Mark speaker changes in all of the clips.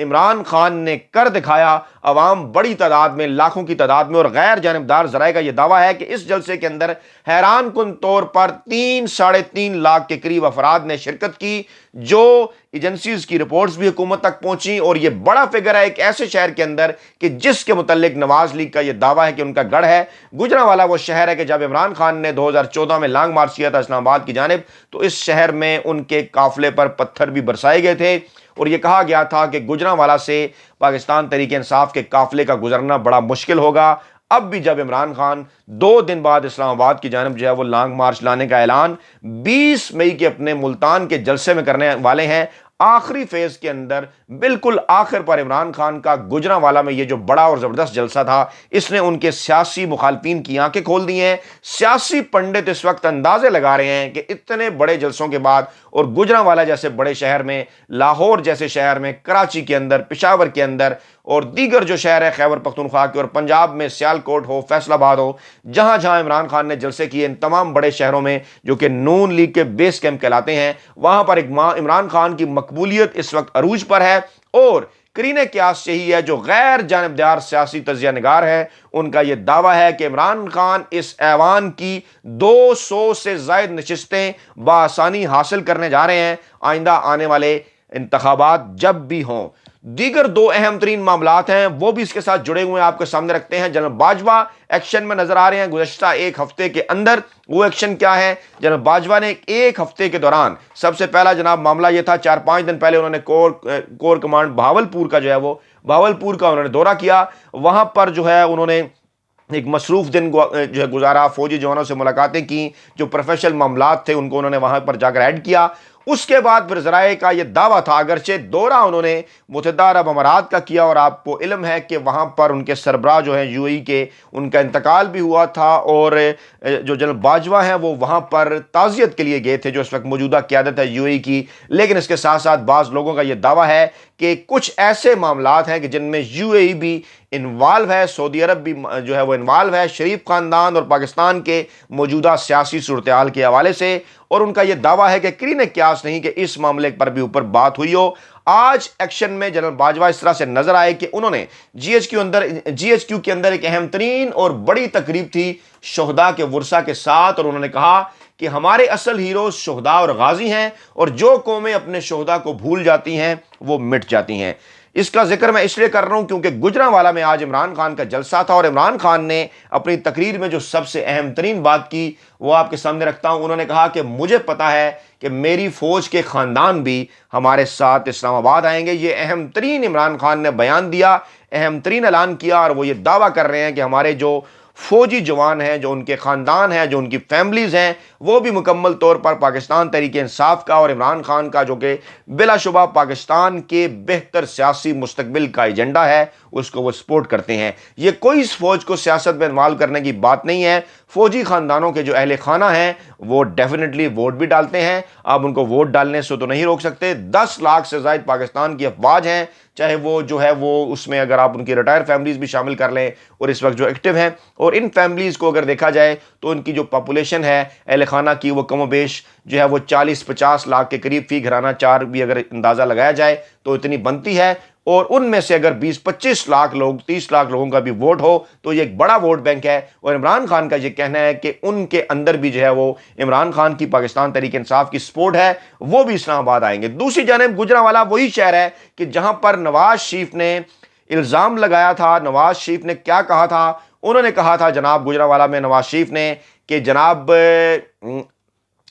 Speaker 1: عمران خان نے کر دکھایا. عوام بڑی تعداد میں، لاکھوں کی تعداد میں، اور غیر جانبدار ذرائع کا یہ دعویٰ ہے کہ اس جلسے کے اندر حیران کن طور پر 3-3.5 لاکھ کے قریب افراد نے شرکت کی، جو ایجنسیز کی رپورٹس بھی حکومت تک پہنچی. اور یہ بڑا فگر ہے ایک ایسے شہر کے اندر کہ جس کے متعلق نواز لیگ کا یہ دعویٰ ہے کہ ان کا گڑھ ہے. گجرانوالہ وہ شہر ہے کہ جب عمران خان نے 2014 میں لانگ مارچ کیا تھا اسلام آباد کی جانب، تو اس شہر میں ان کے قافلے پر پتھر بھی برسائے گئے تھے، اور یہ کہا گیا تھا کہ گجرانوالہ سے پاکستان تحریک انصاف کے قافلے کا گزرنا بڑا مشکل ہوگا. اب بھی جب عمران خان 2 دن بعد اسلام آباد کی جانب جو ہے وہ لانگ مارچ لانے کا اعلان 20 مئی کے اپنے ملتان کے جلسے میں کرنے والے ہیں، آخری فیز کے اندر بالکل آخر پر عمران خان کا گجرانوالہ میں یہ جو بڑا اور زبردست جلسہ تھا، اس نے ان کے سیاسی مخالفین کی آنکھیں کھول دی ہیں. سیاسی پنڈت اس وقت اندازے لگا رہے ہیں کہ اتنے بڑے جلسوں کے بعد، اور گجرانوالہ جیسے بڑے شہر میں، لاہور جیسے شہر میں، کراچی کے اندر، پشاور کے اندر، اور دیگر جو شہر ہے خیبر پختونخوا کے، اور پنجاب میں سیالکوٹ ہو، فیصل آباد ہو، جہاں جہاں عمران خان نے جلسے کیے، ان تمام بڑے شہروں میں جو کہ نون لیگ کے بیس کیمپ کہلاتے ہیں، وہاں پر عمران خان کی مقبولیت اس وقت عروج پر ہے. اور قرین قیاس یہی ہے، جو غیر جانبدار سیاسی تجزیہ نگار ہے ان کا یہ دعویٰ ہے کہ عمران خان اس ایوان کی 200 سے زائد نشستیں بآسانی حاصل کرنے جا رہے ہیں آئندہ آنے والے انتخابات جب بھی ہوں. دیگر 2 اہم ترین معاملات ہیں وہ بھی اس کے ساتھ جڑے ہوئے ہیں، آپ کے سامنے رکھتے ہیں. جنرل باجوہ ایکشن میں نظر آ رہے ہیں گزشتہ ایک ہفتے کے اندر. وہ ایکشن کیا ہے؟ جنرل باجوہ نے ایک ہفتے کے دوران سب سے پہلا جناب معاملہ یہ تھا، 4-5 دن پہلے انہوں نے کور کمانڈ بہاولپور کا جو ہے وہ بہاولپور کا انہوں نے دورہ کیا. وہاں پر جو ہے انہوں نے ایک مصروف دن جو ہے گزارا، فوجی جوانوں سے ملاقاتیں کی، جو پروفیشنل معاملات تھے ان کو انہوں نے وہاں پر جا کر ایڈ کیا. اس کے بعد پھر ذرائع کا یہ دعویٰ تھا، اگرچہ دورہ انہوں نے متحدہ عرب امارات کا کیا، اور آپ کو علم ہے کہ وہاں پر ان کے سربراہ جو ہیں یو اے ای کے، ان کا انتقال بھی ہوا تھا، اور جو جنرل باجوہ ہیں وہ وہاں پر تعزیت کے لیے گئے تھے، جو اس وقت موجودہ قیادت ہے یو اے ای کی. لیکن اس کے ساتھ ساتھ بعض لوگوں کا یہ دعویٰ ہے کہ کچھ ایسے معاملات ہیں کہ جن میں یو اے ای بھی انوالو ہے، سعودی عرب بھی جو ہے وہ انوالو ہے، شریف خاندان اور پاکستان کے موجودہ سیاسی صورتحال کے حوالے سے. اور ان کا یہ دعویٰ ہے کہ قرین قیاس نہیں کہ اس معاملے پر بھی اوپر بات ہوئی ہو. آج ایکشن میں جنرل باجوہ اس طرح سے نظر آئے کہ انہوں نے جی ایچ کیو کے اندر ایک اہم ترین اور بڑی تقریب تھی شہداء کے ورثہ کے ساتھ، اور انہوں نے کہا کہ ہمارے اصل ہیروز شہداء اور غازی ہیں، اور جو قومیں اپنے شہداء کو بھول جاتی ہیں وہ مٹ جاتی ہیں. اس کا ذکر میں اس لیے کر رہا ہوں کیونکہ گجرانوالہ میں آج عمران خان کا جلسہ تھا، اور عمران خان نے اپنی تقریر میں جو سب سے اہم ترین بات کی وہ آپ کے سامنے رکھتا ہوں. انہوں نے کہا کہ مجھے پتا ہے کہ میری فوج کے خاندان بھی ہمارے ساتھ اسلام آباد آئیں گے. یہ اہم ترین عمران خان نے بیان دیا، اہم ترین اعلان کیا، اور وہ یہ دعویٰ کر رہے ہیں کہ ہمارے جو فوجی جوان ہیں، جو ان کے خاندان ہیں، جو ان کی فیملیز ہیں، وہ بھی مکمل طور پر پاکستان تحریک انصاف کا اور عمران خان کا جو کہ بلا شبہ پاکستان کے بہتر سیاسی مستقبل کا ایجنڈا ہے اس کو وہ سپورٹ کرتے ہیں. یہ کوئی اس فوج کو سیاست میں انوالو کرنے کی بات نہیں ہے. فوجی خاندانوں کے جو اہل خانہ ہیں وہ ڈیفینیٹلی ووٹ بھی ڈالتے ہیں، آپ ان کو ووٹ ڈالنے سے تو نہیں روک سکتے. 10 لاکھ سے زائد پاکستان کی افواج ہیں، چاہے وہ جو ہے وہ اس میں اگر آپ ان کی ریٹائر فیملیز بھی شامل کر لیں اور اس وقت جو ایکٹیو ہیں، اور ان فیملیز کو اگر دیکھا جائے تو ان کی جو پاپولیشن ہے اہل خانہ کی وہ کم و بیش جو ہے وہ 40-50 لاکھ کے قریب، فی گھرانہ 4 بھی اگر اندازہ لگایا جائے تو اتنی بنتی ہے. اور ان میں سے اگر 20-25 لاکھ لوگ، 30 لاکھ لوگوں کا بھی ووٹ ہو تو یہ ایک بڑا ووٹ بینک ہے. اور عمران خان کا یہ کہنا ہے کہ ان کے اندر بھی جو ہے وہ عمران خان کی پاکستان تحریک انصاف کی سپورٹ ہے، وہ بھی اسلام آباد آئیں گے. دوسری جانب گجرانوالہ وہی شہر ہے کہ جہاں پر نواز شریف نے الزام لگایا تھا. نواز شریف نے کیا کہا تھا؟ انہوں نے کہا تھا جناب گجرانوالہ میں نواز شریف نے کہ جناب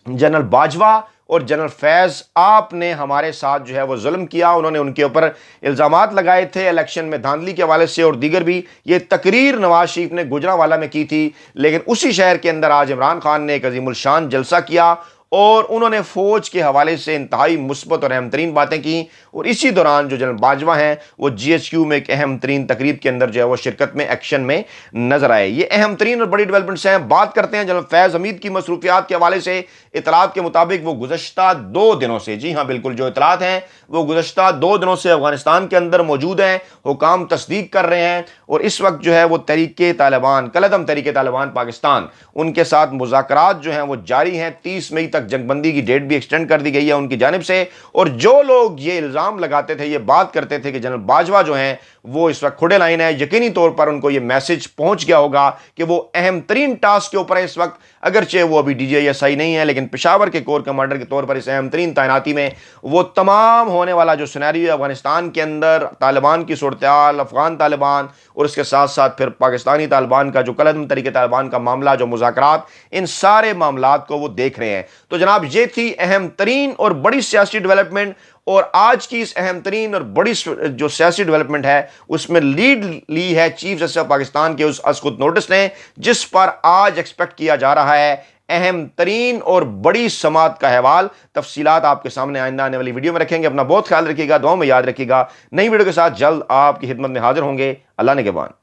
Speaker 1: جنرل باجوہ اور جنرل فیض آپ نے ہمارے ساتھ جو ہے وہ ظلم کیا. انہوں نے ان کے اوپر الزامات لگائے تھے الیکشن میں دھاندلی کے حوالے سے اور دیگر بھی. یہ تقریر نواز شریف نے گجرانوالہ میں کی تھی، لیکن اسی شہر کے اندر آج عمران خان نے ایک عظیم الشان جلسہ کیا اور انہوں نے فوج کے حوالے سے انتہائی مثبت اور اہم ترین باتیں کی. اور اسی دوران جو جنرل باجوہ ہیں وہ جی ایچ کیو میں ایک اہم ترین تقریب کے اندر جو ہے وہ شرکت میں ایکشن میں نظر آئے. یہ اہم ترین اور بڑی ڈیولپمنٹس ہیں. بات کرتے ہیں جنرل فیض حمید کی مصروفیات کے حوالے سے. اطلاعات کے مطابق وہ گزشتہ 2 دنوں سے، جی ہاں بالکل جو اطلاعات ہیں وہ گزشتہ 2 دنوں سے افغانستان کے اندر موجود ہیں. حکام تصدیق کر رہے ہیں اور اس وقت جو ہے وہ تحریک طالبان، کالعدم تحریک طالبان پاکستان، ان کے ساتھ مذاکرات جو ہیں وہ جاری ہیں. 30 مئی تک تک جنگ بندی کی ڈیٹ بھی ایکسٹینڈ کر دی گئی ہے ان کی جانب سے، اور جو لوگ یہ الزام لگاتے تھے، یہ بات کرتے تھے کہ جنرل باجوہ جو ہیں وہ اس وقت کھڑے لائن ہے، یقینی طور پر ان کو یہ میسج پہنچ گیا ہوگا کہ وہ اہم ترین ٹاسک کے اوپر ہے اس وقت، اگرچہ وہ ابھی DGISI نہیں ہے لیکن پشاور کے کور کمانڈر کے طور پر اس اہم ترین تعیناتی میں وہ تمام ہونے والا جو سینیریو ہے افغانستان کے اندر، طالبان کی صورتحال، افغان طالبان اور اس کے ساتھ ساتھ پھر پاکستانی طالبان کا جو کلعدم طریقے طالبان کا معاملہ، جو مذاکرات، ان سارے معاملات کو وہ دیکھ رہے ہیں۔ تو جناب یہ تھی اہم ترین اور بڑی سیاسی ڈیولپمنٹ، اور آج کی اس اہم ترین اور بڑی جو سیاسی ڈیولپمنٹ ہے اس میں لیڈ لی ہے چیف جسٹس آف پاکستان کے اس ازخود نوٹس نے، جس پر آج ایکسپیکٹ کیا جا رہا ہے اہم ترین اور بڑی سماعت کا احوال۔ تفصیلات آپ کے سامنے آئندہ آنے والی ویڈیو میں رکھیں گے۔ اپنا بہت خیال رکھیے گا، دعاؤں میں یاد رکھیے گا۔ نئی ویڈیو کے ساتھ جلد آپ کی خدمت میں حاضر ہوں گے۔ اللہ نگہبان۔